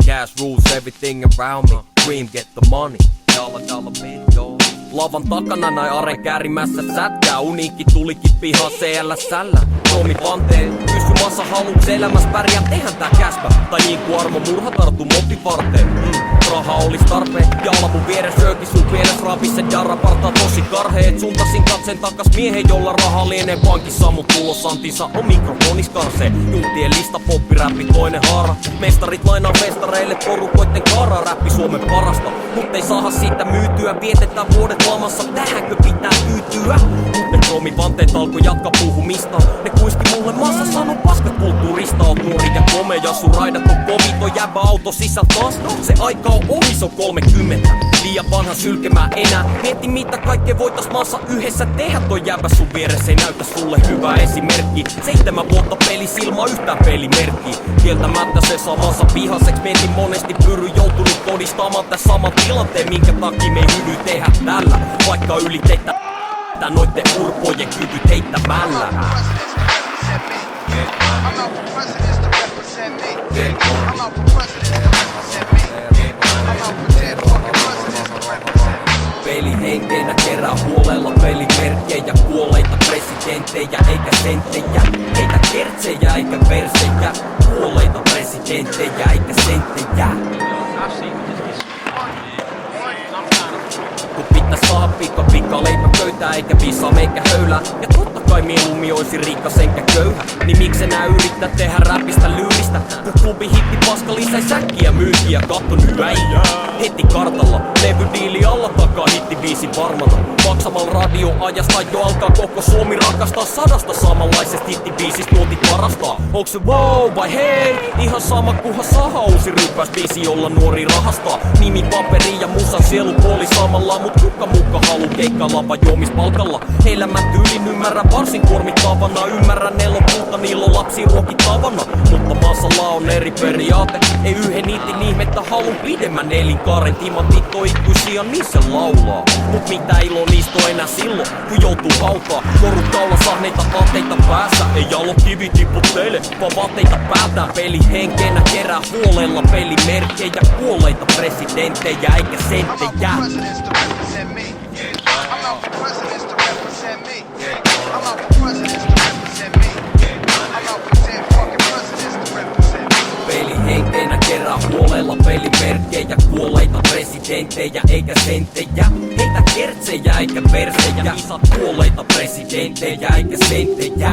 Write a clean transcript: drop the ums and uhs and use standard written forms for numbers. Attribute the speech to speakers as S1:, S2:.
S1: Cash rules everything around me. Dream, get the money. Dollar bill. Lavan takana näin aren käärimässä sätkää. Uniikki tulikin pihaan CLS:llä. Tomi Panteen pysty massa haluuks elämässä pärjää. Eihän tää käspä. Tai niinku Armo Murha tarttu motin varteen. Raha olis tarpeen. Ja mun vieressä rööki sun pienes raapis. Se jarra partaa tosi karheet. Suuntasin katsen takas miehen jolla raha lienee pankissa. Mut tulosantinsa on mikrofonis karsee. Juntien lista poppiräppi toinen haara. Mestarit lainaa festareille porukoitten kaara. Räppi Suomen parasta. Mut ei saada siitä myytyä. Vietetään vuodet lamassa. Tähänkö pitää tyytyä? Ne Tomi Panteet alkoi jatkaa puhumista. Ne kuiski mulle maassa sano paskat kulttuurista. Oot nuori ja komea, sun raidat on kovit. On jäbä auto sisään taas. Se aika on ohi, se on 30. Liian vanha sylkemään enää. Mieti mitä kaikkea voitais maassa yhdessä tehdä. Toi jäbä sun vieressä ei näytä sulle hyvä esimerkki. 7 vuotta pelis ilman yhtään pelimerkkiä. Kieltämättä se samassa vihaseks. Mietin monesti pyry joutunut todistamaan tän saman tilanteen. Minkä takia me ei hydy tehdä tällä. Vaikka yliteitä noitte urpojen kyvyt heittämällä. Pelihenkeinä kerää huolella pelimerkkejä. Kuolleita presidenttejä eikä senttejä. Heitä kertsejä eikä versejä. Kuolleita presidenttejä eikä senttejä. Kun pitäis saada pika leipä pöytää eikä visaa meikä höylää. Ja totta kai mieluummin oisin rikas enkä köyhä. Niin miksi enää yrittää tehdä räpistä lyyristä? Kun klubi hitti paska lisäi säkkiä myyjiä. Katso nyt äijää heti kartalla. Levydiili alla takaa hitti biisi varmana. Maksamalla radioajasta jo alkaa koko Suomi rakastaa. 100 samanlaisesta hittibiisistä nuotit varastaa. Onks se wow vai hei? Ihan sama kunhan saha uusi ryppäs biisi jolla nuori rahastaa. Nimi paperi ja musan sielupuoli samalla. Mut kuka muka halu keikkailla vai juomispalkalla. Elämän tyylin ymmärrän varsin kuormittavana. Ymmärrän elokkuutta niillä on lapsi ruokittavana. Mutta maasalla on eri periaate. Ei yhden niitin ihmettä halun pidemmän elinkaaren. Timantit on ikuisia niin se laulaa. Mut mitä ilo niistä on enää silloin kun joutuu hautaa. Korut kaula sahneita ateita päässä. Ei jalo kivi tipu teille vaan vaatteita päätään. Pelihenkeenä kerää huolella pelimerkkejä. Kuolleita presidenttejä eikä senttejä. Pelihenkeinä kerää huolella pelimerkkejä. Kuolleita presidenttejä eikä senttejä. Heitä kertsejä eikä versejä. Isat kuolleita presidenttejä eikä senttejä.